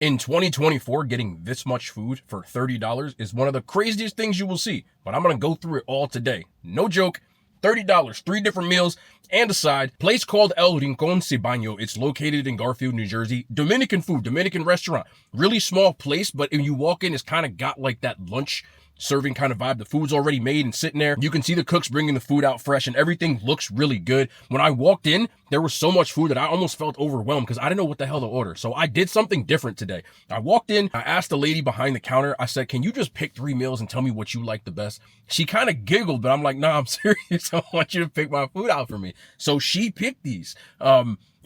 In 2024, getting this much food for $30 is one of the craziest things you will see, but I'm going to go through it all today. No joke, $30, 3 different meals and a side. Place called El Rincon Cibaeno. It's located in Garfield, New Jersey. Dominican food, Dominican restaurant. Really small place, but when you walk in, it's kind of got like that lunch serving kind of vibe. The food's already made and sitting there. You can see the cooks bringing the food out fresh and everything looks really good. When I walked in, there was so much food that I almost felt overwhelmed because I didn't know what the hell to order. So I did something different today. I walked in, I asked the lady behind the counter, I said, can you just pick 3 meals and tell me what you like the best? She kind of giggled, but I'm like, nah, I'm serious. I want you to pick my food out for me. So she picked these.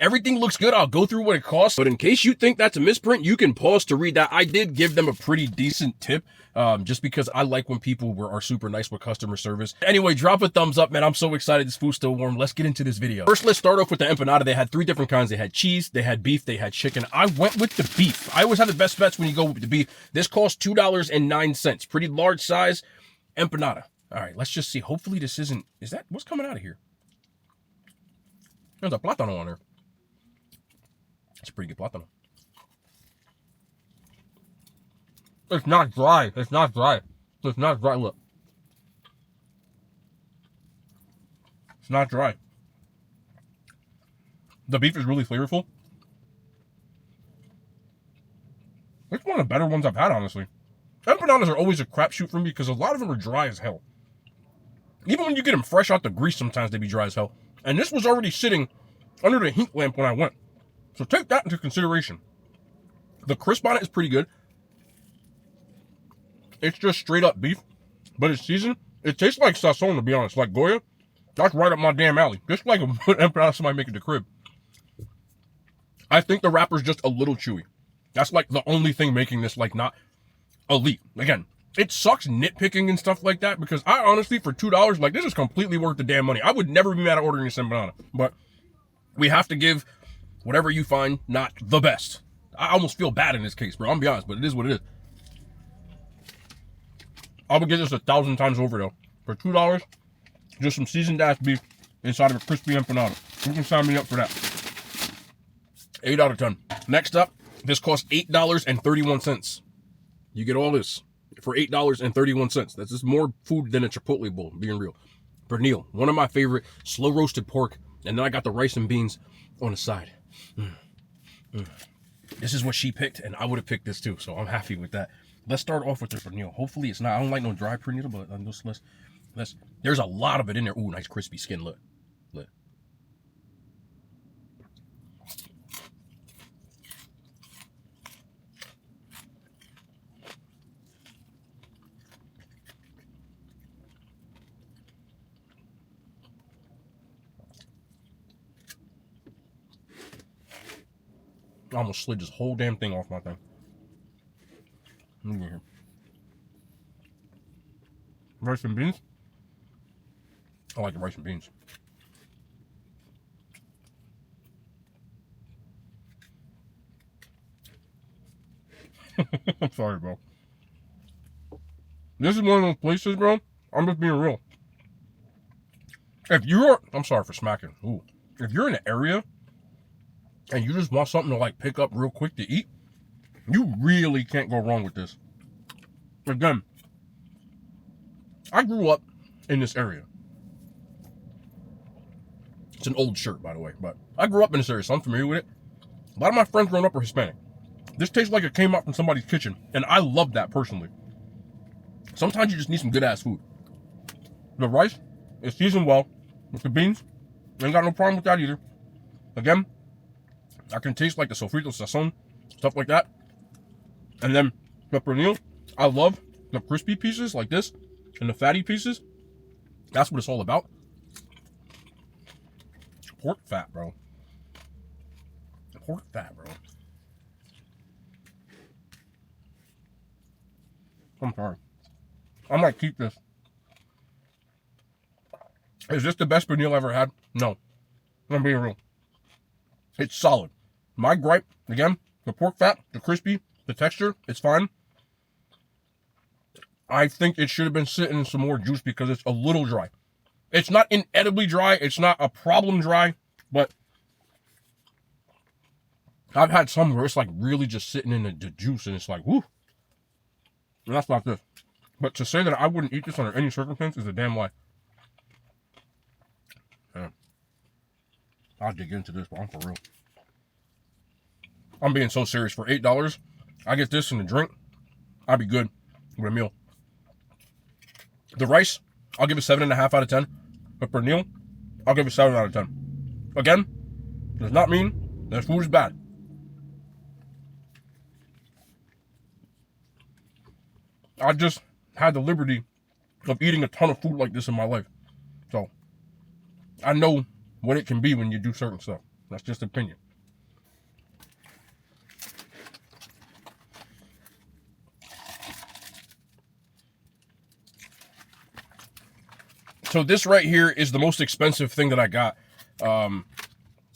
Everything looks good. I'll go through what it costs. But in case you think that's a misprint, you can pause to read that. I did give them a pretty decent tip, just because I like when people are super nice with customer service. Anyway, drop a thumbs up, man. I'm so excited. This food's still warm. Let's get into this video. First, let's start off with the empanada. They had 3 different kinds. They had cheese, they had beef, they had chicken. I went with the beef. I always have the best bets when you go with the beef. This cost $2.09. Pretty large size empanada. All right, let's just see. Hopefully this isn't, what's coming out of here? There's a plátano on there. It's a pretty good plátano. It's not dry. It's not dry. It's not dry. Look. It's not dry. The beef is really flavorful. It's one of the better ones I've had, honestly. Empanadas are always a crapshoot for me because a lot of them are dry as hell. Even when you get them fresh out the grease, sometimes they be dry as hell. And this was already sitting under the heat lamp when I went. So take that into consideration. The crisp on it is pretty good. It's just straight up beef, but it's seasoned. It tastes like sazon, to be honest. Like Goya. That's right up my damn alley. Just like a empanada somebody make at the crib. I think the wrapper's just a little chewy. That's like the only thing making this like not elite. Again, it sucks nitpicking and stuff like that because I honestly, for $2, like this is completely worth the damn money. I would never be mad at ordering this empanada, but we have to give whatever you find not the best. I almost feel bad in this case, bro. I'm gonna be honest, but it is what it is. I would get this 1,000 times over though. For $2, just some seasoned ass beef inside of a crispy empanada. You can sign me up for that. 8 out of 10. Next up, this costs $8.31. You get all this for $8.31. That's just more food than a Chipotle bowl, being real. Pernil, one of my favorite, slow roasted pork, and then I got the rice and beans on the side. This is what she picked, and I would have picked this too, so I'm happy with that. Let's start off with the pernil. Hopefully it's not, I don't like no dry pernil, but let's, there's a lot of it in there. Ooh, nice crispy skin, look. I almost slid this whole damn thing off my thing. Let me get here. Rice and beans. I like the rice and beans. I'm sorry, bro. This is one of those places, bro. I'm just being real. If you're, I'm sorry for smacking. Ooh. If you're in an area and you just want something to like pick up real quick to eat, you really can't go wrong with this. Again, I grew up in this area. It's an old shirt, by the way, but I grew up in this area, so I'm familiar with it. A lot of my friends growing up were Hispanic. This tastes like it came out from somebody's kitchen, and I love that personally. Sometimes you just need some good ass food. The rice is seasoned well with the beans. Ain't got no problem with that either. Again, I can taste like the sofrito, sazon, stuff like that. And then the pernil, I love the crispy pieces like this and the fatty pieces. That's what it's all about. Pork fat, bro. Pork fat, bro. I'm sorry. I might keep this. Is this the best pernil I ever had? No. I'm being real. It's solid. My gripe, again, the pork fat, the crispy, the texture, it's fine. I think it should have been sitting in some more juice because it's a little dry. It's not inedibly dry. It's not a problem dry, but I've had some where it's like really just sitting in the juice and it's like, whoo. And that's not this. But to say that I wouldn't eat this under any circumstance is a damn lie. Yeah. I'll dig into this, but I'm for real. I'm being so serious. For $8, I get this and a drink. I'd be good with a meal. The rice, I'll give it 7.5 out of 10. But for Neil, I'll give it 7 out of 10. Again, does not mean that food is bad. I just had the liberty of eating a ton of food like this in my life. So, I know what it can be when you do certain stuff. That's just opinion. So this right here is the most expensive thing that I got.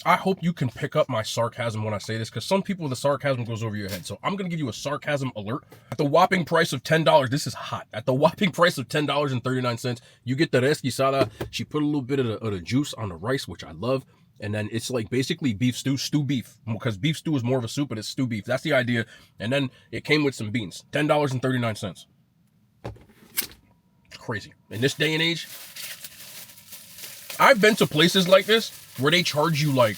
I hope you can pick up my sarcasm when I say this, because some people, the sarcasm goes over your head. So I'm going to give you a sarcasm alert. At the whopping price of $10, this is hot. At the whopping price of $10.39, you get the res guisada. She put a little bit of the juice on the rice, which I love. And then it's like basically beef stew beef, because beef stew is more of a soup, but it's stew beef. That's the idea. And then it came with some beans. $10.39. It's crazy. In this day and age, I've been to places like this where they charge you like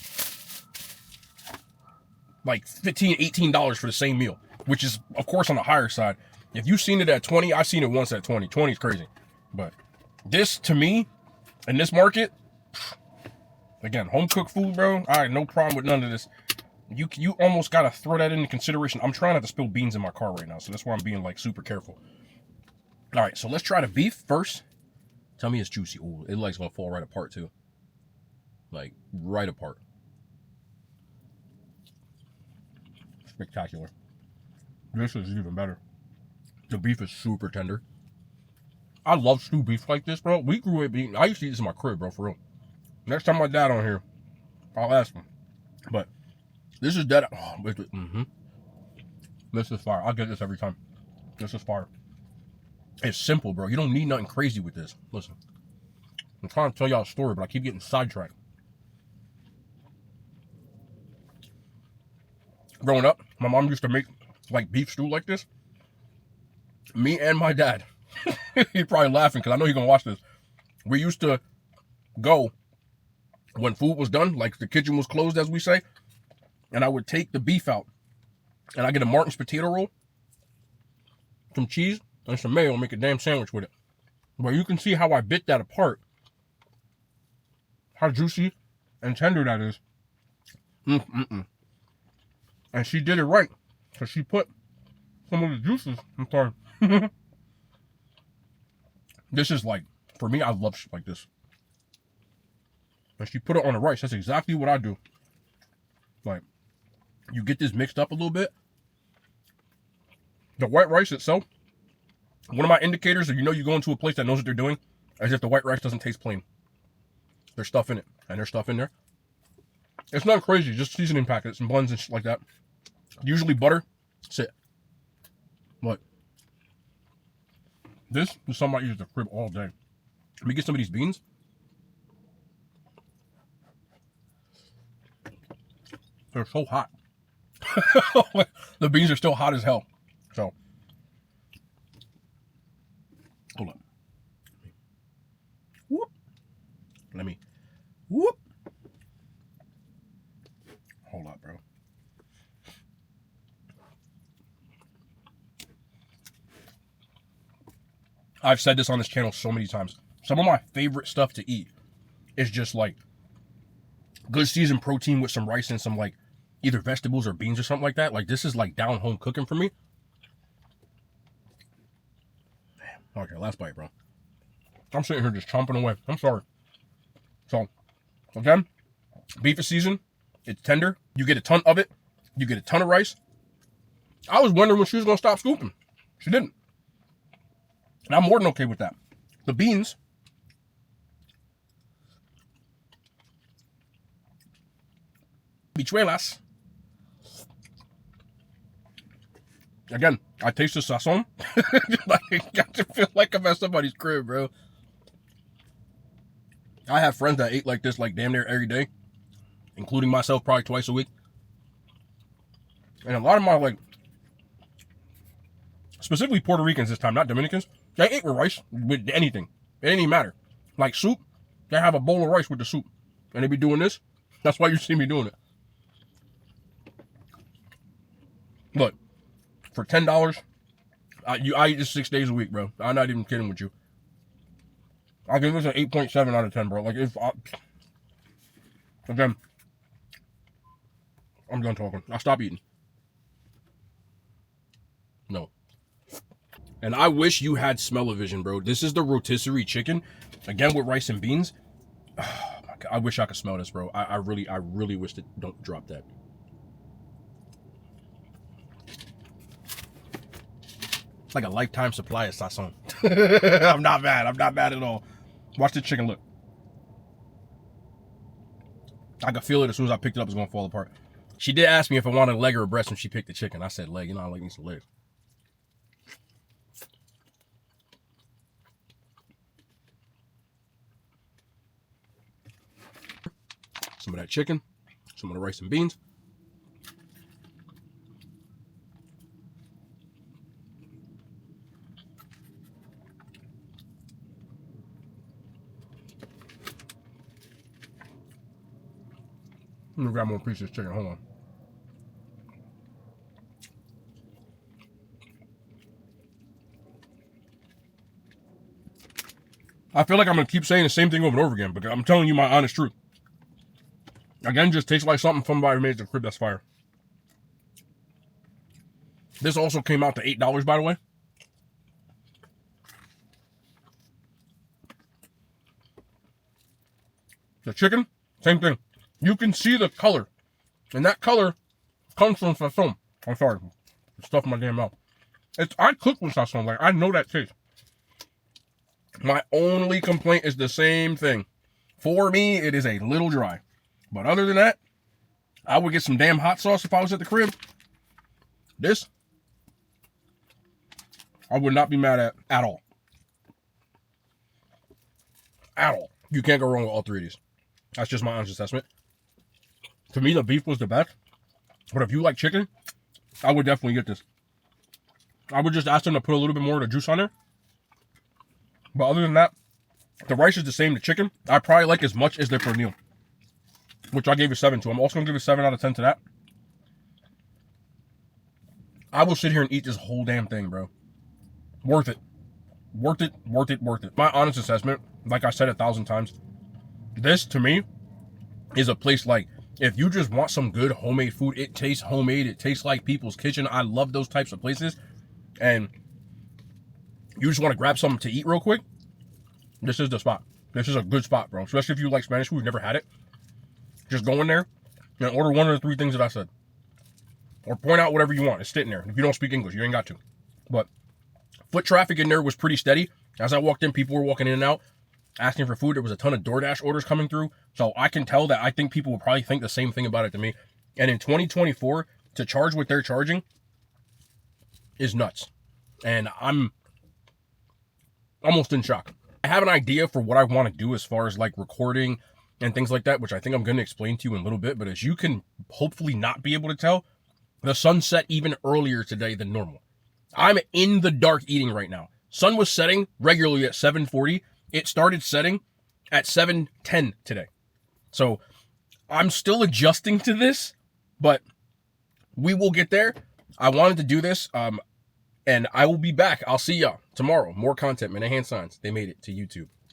$15, $18 for the same meal, which is, of course, on the higher side. If you've seen it at 20, I've seen it once at 20. 20 is crazy. But this, to me, in this market, again, home-cooked food, bro, I have no problem with none of this. You almost got to throw that into consideration. I'm trying not to spill beans in my car right now, so that's why I'm being, like, super careful. All right, so let's try the beef first. Tell me it's juicy. Ooh, it like's gonna fall right apart too. Like right apart. Spectacular. This is even better. The beef is super tender. I love stew beef like this, bro. We grew up eating. I used to eat this in my crib, bro, for real. Next time my dad on here, I'll ask him. But this is dead. Oh, This is fire. I'll get this every time. This is fire. It's simple, bro. You don't need nothing crazy with this. Listen, I'm trying to tell y'all a story, but I keep getting sidetracked. Growing up, my mom used to make like beef stew like this. Me and my dad, he's probably laughing because I know he's gonna watch this. We used to go when food was done, like the kitchen was closed, as we say, and I would take the beef out, and I get a Martin's potato roll, some cheese, and some mayo, and make a damn sandwich with it. But you can see how I bit that apart. How juicy and tender that is. And she did it right. So she put some of the juices. I'm sorry. This is like, for me, I love shit like this. And she put it on the rice. That's exactly what I do. Like, you get this mixed up a little bit. The white rice itself, one of my indicators that you know you go into a place that knows what they're doing is if the white rice doesn't taste plain. There's stuff in it, and there's stuff in there. It's not crazy, just seasoning packets and buns and shit like that. Usually butter, that's it. But this is something I use at the crib all day. Let me get some of these beans. They're so hot. The beans are still hot as hell. So, hold on. Whoop. Let me. Whoop. Hold up, bro. I've said this on this channel so many times. Some of my favorite stuff to eat is just like good seasoned protein with some rice and some like either vegetables or beans or something like that. Like this is like down home cooking for me. Okay, last bite, bro. I'm sitting here just chomping away. I'm sorry. So, again, beef is seasoned. It's tender. You get a ton of it. You get a ton of rice. I was wondering when she was going to stop scooping. She didn't. And I'm more than okay with that. The beans. Bichuelas. Again, I taste the sazon. I got to feel like I'm at somebody's crib, bro. I have friends that ate like this like damn near every day, including myself probably twice a week. And a lot of my, like, specifically Puerto Ricans this time, not Dominicans, they ate with rice, with anything. It didn't even matter. Like soup, they have a bowl of rice with the soup. And they be doing this. That's why you see me doing it. Look, for $10, I eat this 6 days a week, bro. I'm not even kidding with you. I'll give this an 8.7 out of 10, bro. Like, again, I'm done talking. I'll stop eating. No. And I wish you had smell-o-vision, bro. This is the rotisserie chicken. Again, with rice and beans. Oh, my God. I wish I could smell this, bro. I really wish it don't drop that. It's like a lifetime supply of sazon. I'm not bad. I'm not bad at all. Watch the chicken look. I could feel it as soon as I picked it up. It's going to fall apart. She did ask me if I wanted a leg or a breast when she picked the chicken. I said leg. You know, I like me some legs. Some of that chicken. Some of the rice and beans. I'm gonna grab more pieces of chicken. Hold on. I feel like I'm gonna keep saying the same thing over and over again, but I'm telling you my honest truth. Again, just tastes like something somebody made at the crib that's fire. This also came out to $8, by the way. The chicken, same thing. You can see the color. And that color comes from sazon. I'm sorry. Stuff in my damn mouth. I cook with sazon. Like, I know that taste. My only complaint is the same thing. For me, it is a little dry. But other than that, I would get some damn hot sauce if I was at the crib. This, I would not be mad at all. At all. You can't go wrong with all three of these. That's just my honest assessment. To me, the beef was the best. But if you like chicken, I would definitely get this. I would just ask them to put a little bit more of the juice on there. But other than that, the rice is the same. The chicken, I probably like as much as their pernil, which I gave a 7 to. I'm also going to give a 7 out of 10 to that. I will sit here and eat this whole damn thing, bro. Worth it. Worth it, worth it, worth it. My honest assessment, like I said 1,000 times, this, to me, is a place like, if you just want some good homemade food, it tastes homemade, it tastes like people's kitchen. I love those types of places. And you just want to grab something to eat real quick, this is the spot. This is a good spot, bro. Especially if you like Spanish food, you've never had it. Just go in there and order one of the 3 things that I said. Or point out whatever you want. It's sitting there. If you don't speak English, you ain't got to. But foot traffic in there was pretty steady. As I walked in, people were walking in and out, asking for food. There was a ton of DoorDash orders coming through. So I can tell that I think people will probably think the same thing about it to me. And in 2024, to charge what they're charging is nuts. And I'm almost in shock. I have an idea for what I want to do as far as like recording and things like that, which I think I'm going to explain to you in a little bit. But as you can hopefully not be able to tell, the sun set even earlier today than normal. I'm in the dark eating right now. Sun was setting regularly at 7:40. It started setting at 7:10 today. So I'm still adjusting to this, but we will get there. I wanted to do this, and I will be back. I'll see y'all tomorrow. More content, man. Hand signs. They made it to YouTube.